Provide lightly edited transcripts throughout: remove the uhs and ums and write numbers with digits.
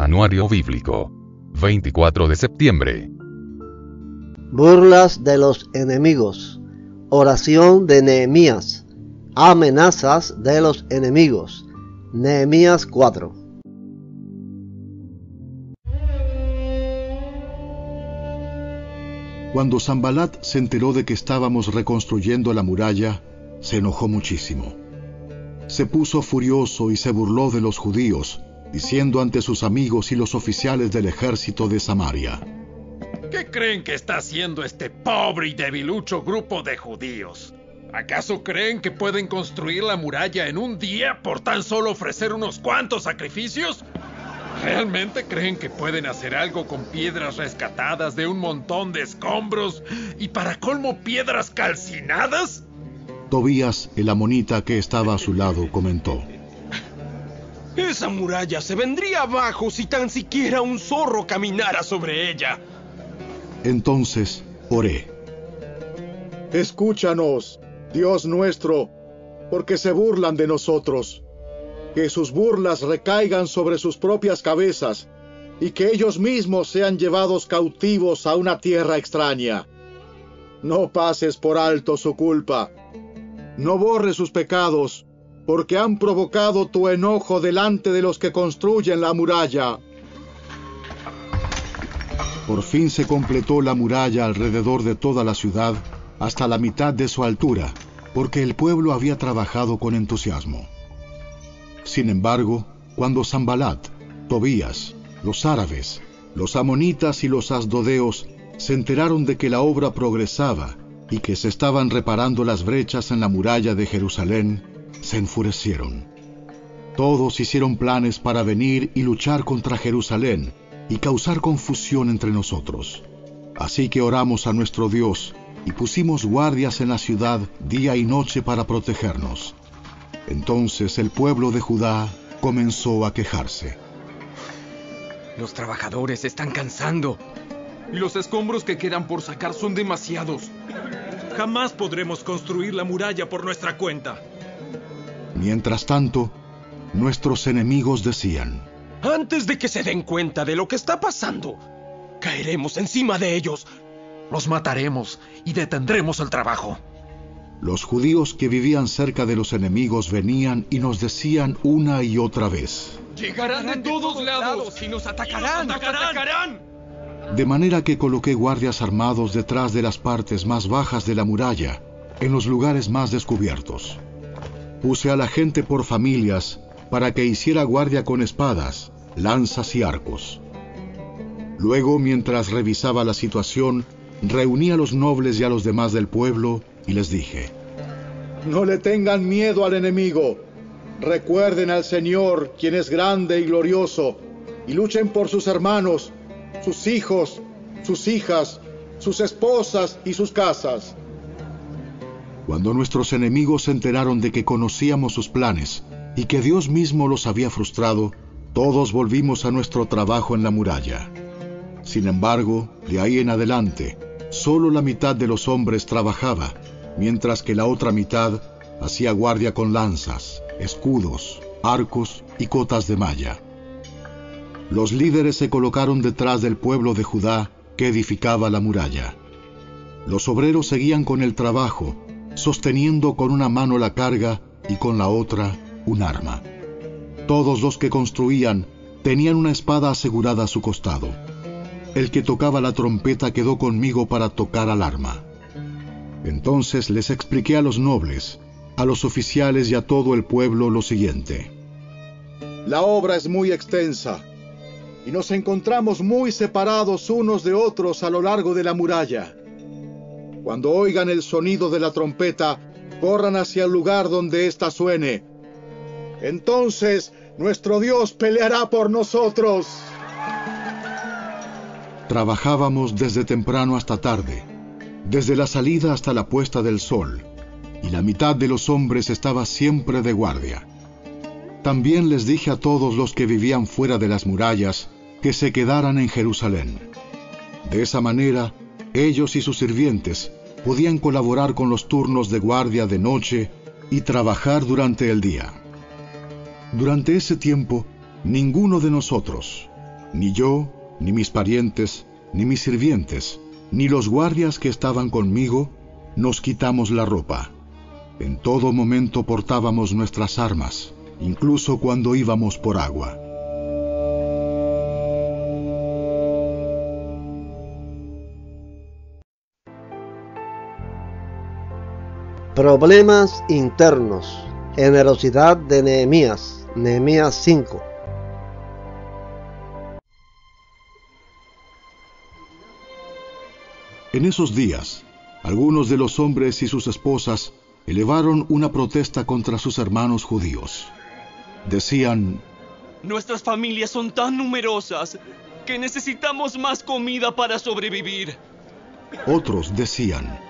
Anuario Bíblico. 24 de septiembre. Burlas de los enemigos. Oración de Nehemías. Amenazas de los enemigos. Nehemías 4. Cuando Sanbalat se enteró de que estábamos reconstruyendo la muralla, se enojó muchísimo. Se puso furioso y se burló de los judíos, diciendo ante sus amigos y los oficiales del ejército de Samaria: ¿Qué creen que está haciendo este pobre y debilucho grupo de judíos? ¿Acaso creen que pueden construir la muralla en un día por tan solo ofrecer unos cuantos sacrificios? ¿Realmente creen que pueden hacer algo con piedras rescatadas de un montón de escombros y para colmo piedras calcinadas? Tobías, el amonita que estaba a su lado, comentó: Esa muralla se vendría abajo si tan siquiera un zorro caminara sobre ella. Entonces oré: Escúchanos, Dios nuestro, porque se burlan de nosotros. Que sus burlas recaigan sobre sus propias cabezas, y que ellos mismos sean llevados cautivos a una tierra extraña. No pases por alto su culpa. No borres sus pecados, porque han provocado tu enojo delante de los que construyen la muralla. Por fin se completó la muralla alrededor de toda la ciudad, hasta la mitad de su altura, porque el pueblo había trabajado con entusiasmo. Sin embargo, cuando Sanbalat, Tobías, los árabes, los amonitas y los asdodeos se enteraron de que la obra progresaba y que se estaban reparando las brechas en la muralla de Jerusalén, se enfurecieron. Todos hicieron planes para venir y luchar contra Jerusalén y causar confusión entre nosotros. Así que oramos a nuestro Dios y pusimos guardias en la ciudad día y noche para protegernos. Entonces el pueblo de Judá comenzó a quejarse. Los trabajadores están cansando. Y los escombros que quedan por sacar son demasiados. Jamás podremos construir la muralla por nuestra cuenta. Mientras tanto, nuestros enemigos decían: Antes de que se den cuenta de lo que está pasando, caeremos encima de ellos. Los mataremos y detendremos el trabajo. Los judíos que vivían cerca de los enemigos venían y nos decían una y otra vez: Llegarán de todos lados y nos atacarán. De manera que coloqué guardias armados detrás de las partes más bajas de la muralla, en los lugares más descubiertos. Puse a la gente por familias para que hiciera guardia con espadas, lanzas y arcos. Luego, mientras revisaba la situación, reuní a los nobles y a los demás del pueblo y les dije: No le tengan miedo al enemigo. Recuerden al Señor, quien es grande y glorioso, y luchen por sus hermanos, sus hijos, sus hijas, sus esposas y sus casas. Cuando nuestros enemigos se enteraron de que conocíamos sus planes y que Dios mismo los había frustrado, todos volvimos a nuestro trabajo en la muralla. Sin embargo, de ahí en adelante, solo la mitad de los hombres trabajaba, mientras que la otra mitad hacía guardia con lanzas, escudos, arcos y cotas de malla. Los líderes se colocaron detrás del pueblo de Judá que edificaba la muralla. Los obreros seguían con el trabajo, sosteniendo con una mano la carga y con la otra un arma. Todos los que construían tenían una espada asegurada a su costado. El que tocaba la trompeta quedó conmigo para tocar al arma. Entonces les expliqué a los nobles, a los oficiales y a todo el pueblo lo siguiente: La obra es muy extensa, y nos encontramos muy separados unos de otros a lo largo de la muralla. Cuando oigan el sonido de la trompeta, corran hacia el lugar donde ésta suene. Entonces nuestro Dios peleará por nosotros. Trabajábamos desde temprano hasta tarde, desde la salida hasta la puesta del sol, y la mitad de los hombres estaba siempre de guardia. También les dije a todos los que vivían fuera de las murallas que se quedaran en Jerusalén. De esa manera, ellos y sus sirvientes podían colaborar con los turnos de guardia de noche y trabajar durante el día. Durante ese tiempo, ninguno de nosotros, Ni yo, ni mis parientes, ni mis sirvientes, ni los guardias que estaban conmigo, nos quitamos la ropa. En todo momento portábamos nuestras armas, incluso cuando íbamos por agua. Problemas internos. Generosidad de Nehemías. Nehemías 5. En esos días, algunos de los hombres y sus esposas elevaron una protesta contra sus hermanos judíos. Decían: Nuestras familias son tan numerosas que necesitamos más comida para sobrevivir. Otros decían: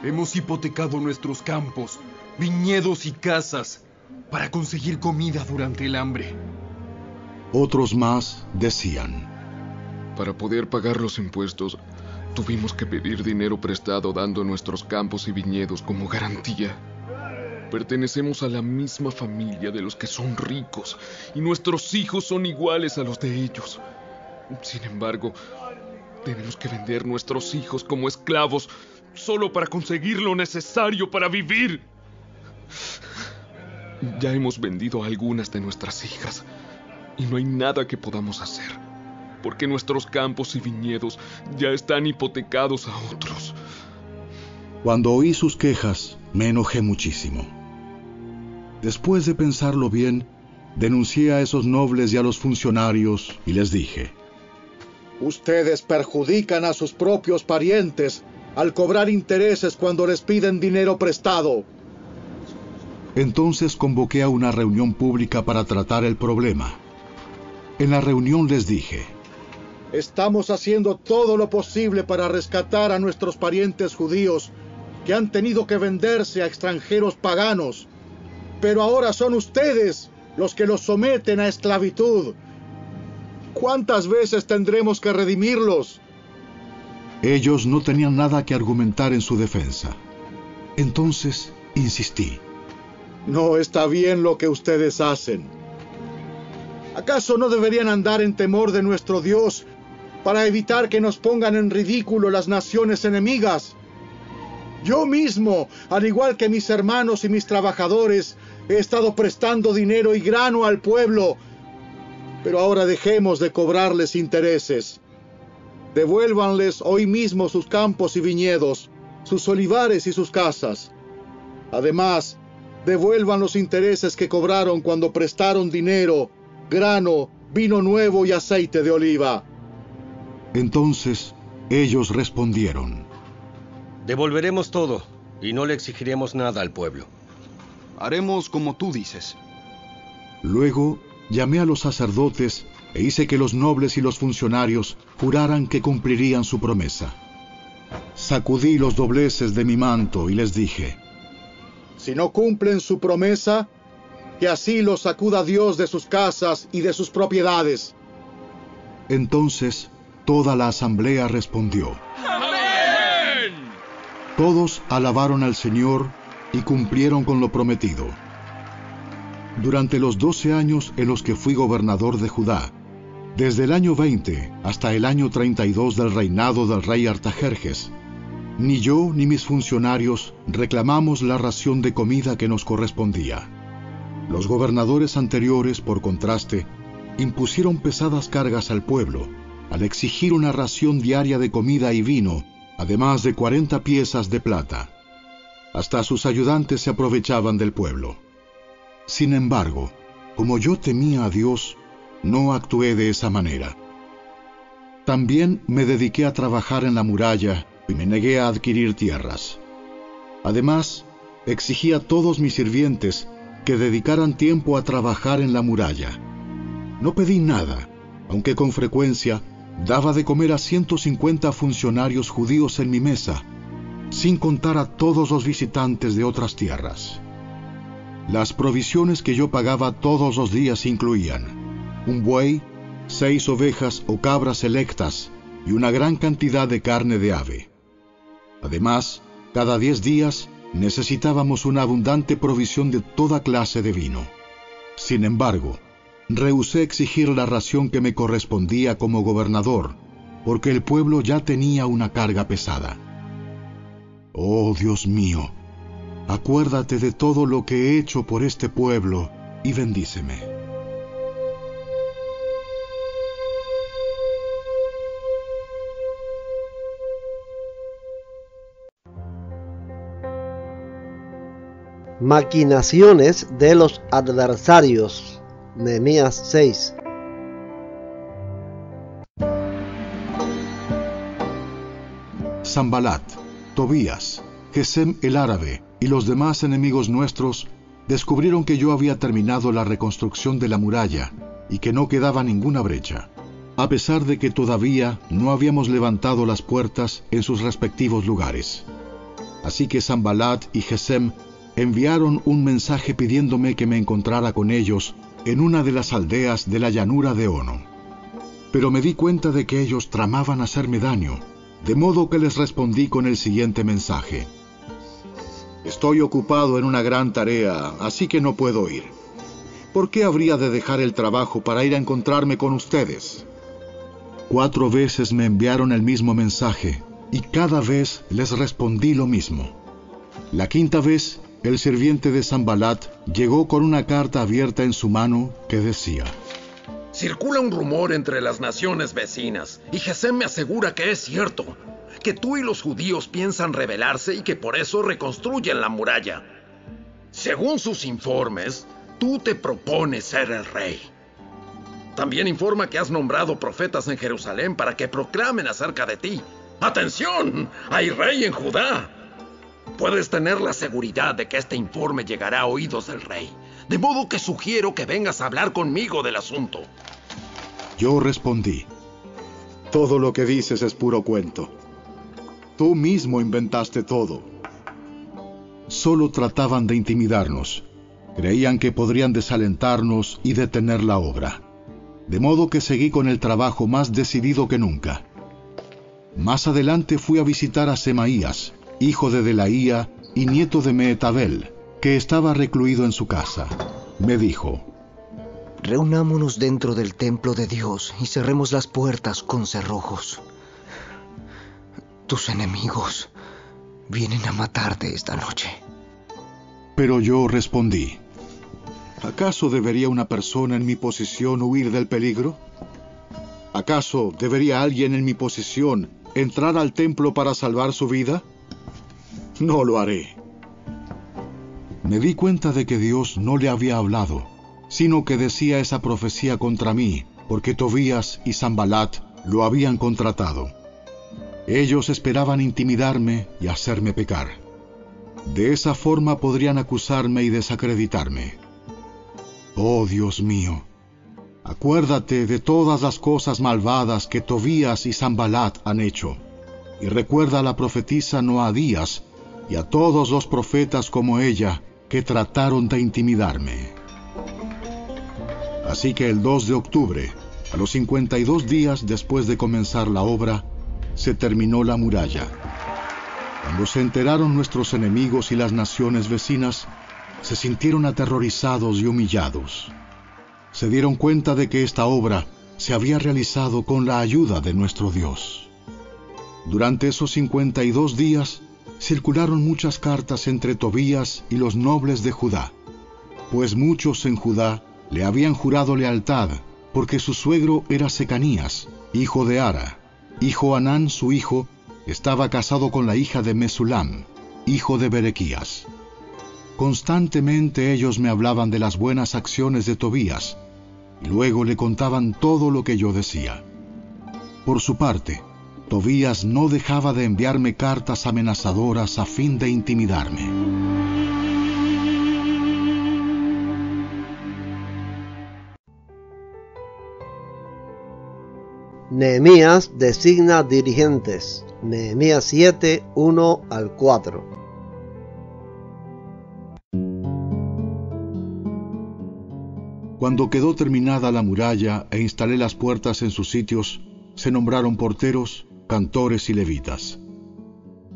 Hemos hipotecado nuestros campos, viñedos y casas para conseguir comida durante el hambre. Otros más decían: Para poder pagar los impuestos, tuvimos que pedir dinero prestado dando nuestros campos y viñedos como garantía. Pertenecemos a la misma familia de los que son ricos y nuestros hijos son iguales a los de ellos. Sin embargo, tenemos que vender nuestros hijos como esclavos solo para conseguir lo necesario para vivir. Ya hemos vendido a algunas de nuestras hijas y no hay nada que podamos hacer, porque nuestros campos y viñedos ya están hipotecados a otros. Cuando oí sus quejas, me enojé muchísimo. Después de pensarlo bien, denuncié a esos nobles y a los funcionarios y les dije: Ustedes perjudican a sus propios parientes al cobrar intereses cuando les piden dinero prestado. Entonces convoqué a una reunión pública para tratar el problema. En la reunión les dije: Estamos haciendo todo lo posible para rescatar a nuestros parientes judíos que han tenido que venderse a extranjeros paganos. Pero ahora son ustedes los que los someten a esclavitud. ¿Cuántas veces tendremos que redimirlos? Ellos no tenían nada que argumentar en su defensa. Entonces insistí: No está bien lo que ustedes hacen. ¿Acaso no deberían andar en temor de nuestro Dios para evitar que nos pongan en ridículo las naciones enemigas? Yo mismo, al igual que mis hermanos y mis trabajadores, he estado prestando dinero y grano al pueblo, pero ahora dejemos de cobrarles intereses. Devuélvanles hoy mismo sus campos y viñedos, sus olivares y sus casas. Además, devuelvan los intereses que cobraron cuando prestaron dinero, grano, vino nuevo y aceite de oliva. Entonces ellos respondieron: Devolveremos todo y no le exigiremos nada al pueblo. Haremos como tú dices. Luego llamé a los sacerdotes e hice que los nobles y los funcionarios juraran que cumplirían su promesa. Sacudí los dobleces de mi manto y les dije: Si no cumplen su promesa, que así los sacuda Dios de sus casas y de sus propiedades. Entonces toda la asamblea respondió: ¡Amén! Todos alabaron al Señor y cumplieron con lo prometido. Durante los 12 años en los que fui gobernador de Judá, desde el año 20 hasta el año 32 del reinado del rey Artajerjes, ni yo ni mis funcionarios reclamamos la ración de comida que nos correspondía. Los gobernadores anteriores, por contraste, impusieron pesadas cargas al pueblo, al exigir una ración diaria de comida y vino, además de 40 piezas de plata. Hasta sus ayudantes se aprovechaban del pueblo. Sin embargo, como yo temía a Dios, no actué de esa manera. También me dediqué a trabajar en la muralla y me negué a adquirir tierras. Además, exigí a todos mis sirvientes que dedicaran tiempo a trabajar en la muralla. No pedí nada, aunque con frecuencia daba de comer a 150 funcionarios judíos en mi mesa, sin contar a todos los visitantes de otras tierras. Las provisiones que yo pagaba todos los días incluían un buey, 6 ovejas o cabras selectas y una gran cantidad de carne de ave. Además, cada 10 días necesitábamos una abundante provisión de toda clase de vino. Sin embargo, rehusé exigir la ración que me correspondía como gobernador, porque el pueblo ya tenía una carga pesada. Oh Dios mío, acuérdate de todo lo que he hecho por este pueblo y bendíceme. Maquinaciones de los adversarios. Nehemías 6. Sanbalat, Tobías, Gesem el árabe y los demás enemigos nuestros descubrieron que yo había terminado la reconstrucción de la muralla y que no quedaba ninguna brecha, a pesar de que todavía no habíamos levantado las puertas en sus respectivos lugares. Así que Sanbalat y Gesem enviaron un mensaje pidiéndome que me encontrara con ellos en una de las aldeas de la llanura de Ono. Pero me di cuenta de que ellos tramaban hacerme daño, de modo que les respondí con el siguiente mensaje: Estoy ocupado en una gran tarea, así que no puedo ir. ¿Por qué habría de dejar el trabajo para ir a encontrarme con ustedes? 4 veces me enviaron el mismo mensaje, y cada vez les respondí lo mismo. La 5ª vez, el sirviente de Sanbalat llegó con una carta abierta en su mano que decía: Circula un rumor entre las naciones vecinas, y Gesem me asegura que es cierto, que tú y los judíos piensan rebelarse y que por eso reconstruyen la muralla. Según sus informes, tú te propones ser el rey. También informa que has nombrado profetas en Jerusalén para que proclamen acerca de ti: ¡Atención! ¡Hay rey en Judá! Puedes tener la seguridad de que este informe llegará a oídos del rey, de modo que sugiero que vengas a hablar conmigo del asunto. Yo respondí: Todo lo que dices es puro cuento. Tú mismo inventaste todo. Solo trataban de intimidarnos. Creían que podrían desalentarnos y detener la obra. De modo que seguí con el trabajo más decidido que nunca. Más adelante fui a visitar a Semaías, hijo de Delaía y nieto de Mehetabel, que estaba recluido en su casa. Me dijo: Reunámonos dentro del templo de Dios y cerremos las puertas con cerrojos. Tus enemigos vienen a matarte esta noche. Pero yo respondí: ¿acaso debería una persona en mi posición huir del peligro? ¿Acaso debería alguien en mi posición entrar al templo para salvar su vida? No lo haré. Me di cuenta de que Dios no le había hablado, sino que decía esa profecía contra mí, porque Tobías y Sanbalat lo habían contratado. Ellos esperaban intimidarme y hacerme pecar. De esa forma podrían acusarme y desacreditarme. Oh Dios mío, acuérdate de todas las cosas malvadas que Tobías y Sanbalat han hecho, y recuerda a la profetisa Noadías y a todos los profetas como ella que trataron de intimidarme. Así que el 2 de octubre, a los 52 días después de comenzar la obra, se terminó la muralla. Cuando se enteraron nuestros enemigos y las naciones vecinas, se sintieron aterrorizados y humillados. Se dieron cuenta de que esta obra se había realizado con la ayuda de nuestro Dios. Durante esos 52 días, circularon muchas cartas entre Tobías y los nobles de Judá, pues muchos en Judá le habían jurado lealtad, porque su suegro era Secanías, hijo de Ara, y Johanán su hijo estaba casado con la hija de Mesulam, hijo de Berequías. Constantemente ellos me hablaban de las buenas acciones de Tobías, y luego le contaban todo lo que yo decía. Por su parte, Tobías no dejaba de enviarme cartas amenazadoras a fin de intimidarme. Nehemías designa dirigentes. Nehemías 7, 1 al 4. Cuando quedó terminada la muralla e instalé las puertas en sus sitios, se nombraron porteros, cantores y levitas.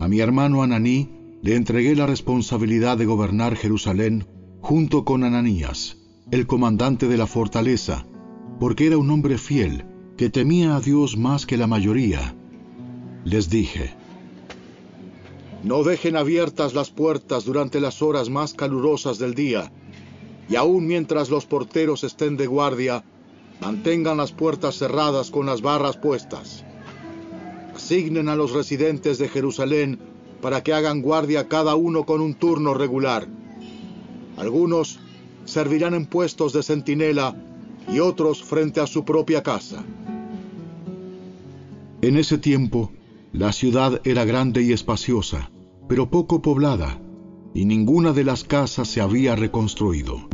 A mi hermano Ananí le entregué la responsabilidad de gobernar Jerusalén junto con Ananías, el comandante de la fortaleza, porque era un hombre fiel, que temía a Dios más que la mayoría. Les dije: no dejen abiertas las puertas durante las horas más calurosas del día, y aún mientras los porteros estén de guardia, mantengan las puertas cerradas con las barras puestas. Asignen a los residentes de Jerusalén para que hagan guardia cada uno con un turno regular. Algunos servirán en puestos de centinela y otros frente a su propia casa. En ese tiempo, la ciudad era grande y espaciosa, pero poco poblada, y ninguna de las casas se había reconstruido.